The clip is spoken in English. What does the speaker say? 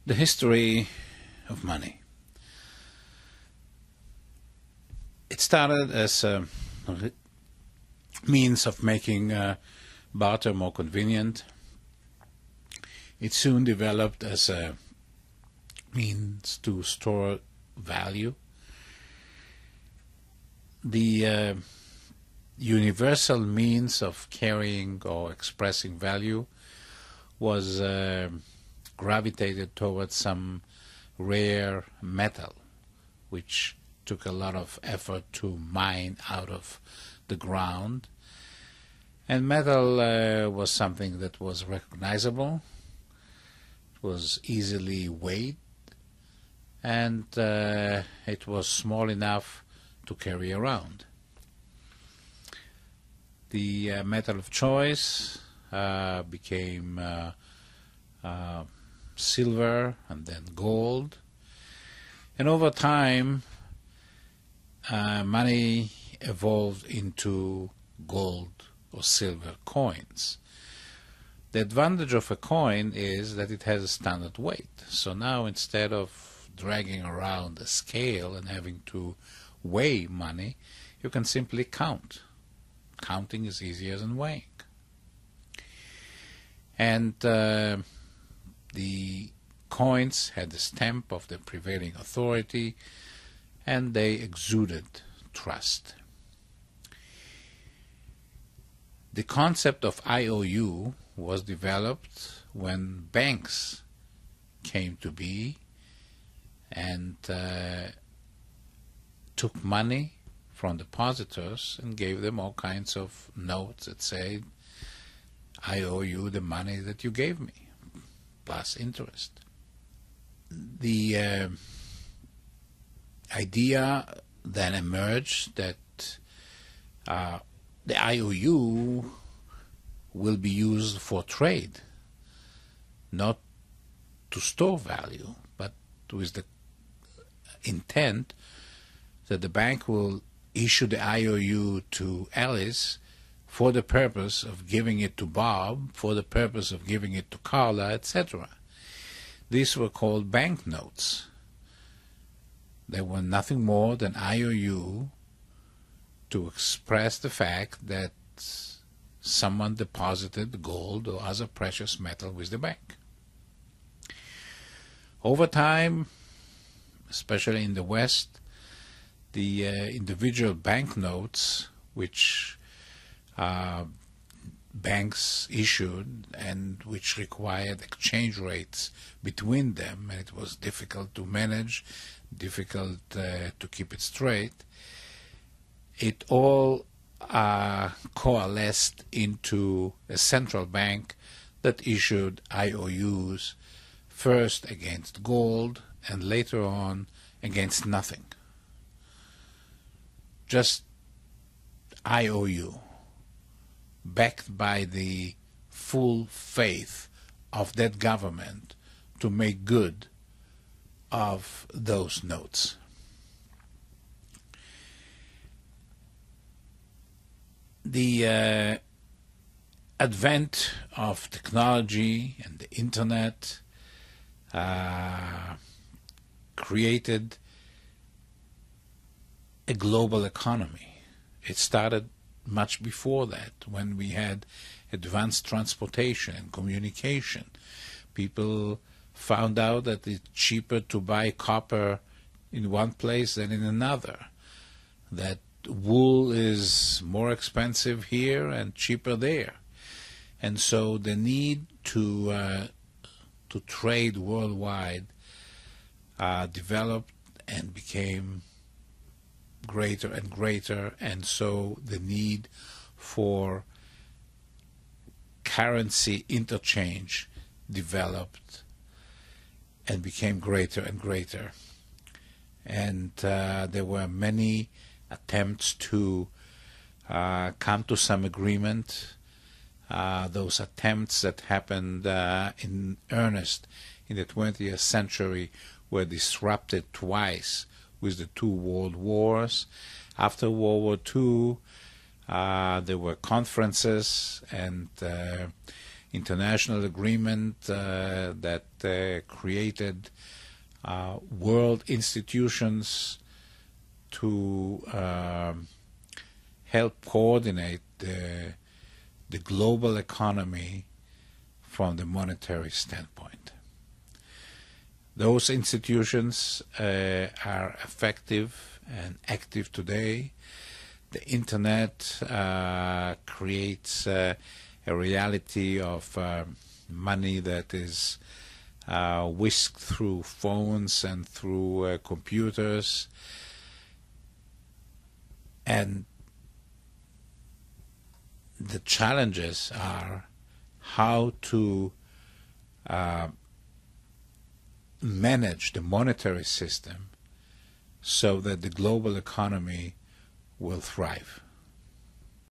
The history of money. It started as a means of making barter more convenient. It soon developed as a means to store value. The universal means of carrying or expressing value was gravitated towards some rare metal, which took a lot of effort to mine out of the ground. And metal was something that was recognizable, it was easily weighed, and it was small enough to carry around. The metal of choice became silver and then gold. And over time, money evolved into gold or silver coins. The advantage of a coin is that it has a standard weight. So now instead of dragging around a scale and having to weigh money, you can simply count. Counting is easier than weighing. And the coins had the stamp of the prevailing authority, and they exuded trust. The concept of IOU was developed when banks came to be and took money from depositors and gave them all kinds of notes that said, I owe you the money that you gave me, plus interest. The idea then emerged that the IOU will be used for trade, not to store value, but with the intent that the bank will issue the IOU to Alice for the purpose of giving it to Bob, for the purpose of giving it to Carla, etc. These were called banknotes. They were nothing more than IOU to express the fact that someone deposited gold or other precious metal with the bank. Over time, especially in the West, the individual banknotes, which banks issued and which required exchange rates between them, and it was difficult to manage, difficult to keep it straight, it all coalesced into a central bank that issued IOUs, first against gold and later on against nothing. Just IOU, backed by the full faith of that government to make good of those notes. The advent of technology and the internet created a global economy. It started much before that, when we had advanced transportation and communication. People found out that it's cheaper to buy copper in one place than in another, that wool is more expensive here and cheaper there. And so the need to trade worldwide developed and became greater and greater, and so the need for currency interchange developed and became greater and greater. And there were many attempts to come to some agreement. Those attempts that happened in earnest in the 20th century were disrupted twice with the two world wars. After World War II, there were conferences, and international agreement that created world institutions to help coordinate the global economy from the monetary standpoint. Those institutions are effective and active today. The Internet creates a reality of money that is whisked through phones and through computers, and the challenges are how to manage the monetary system so that the global economy will thrive.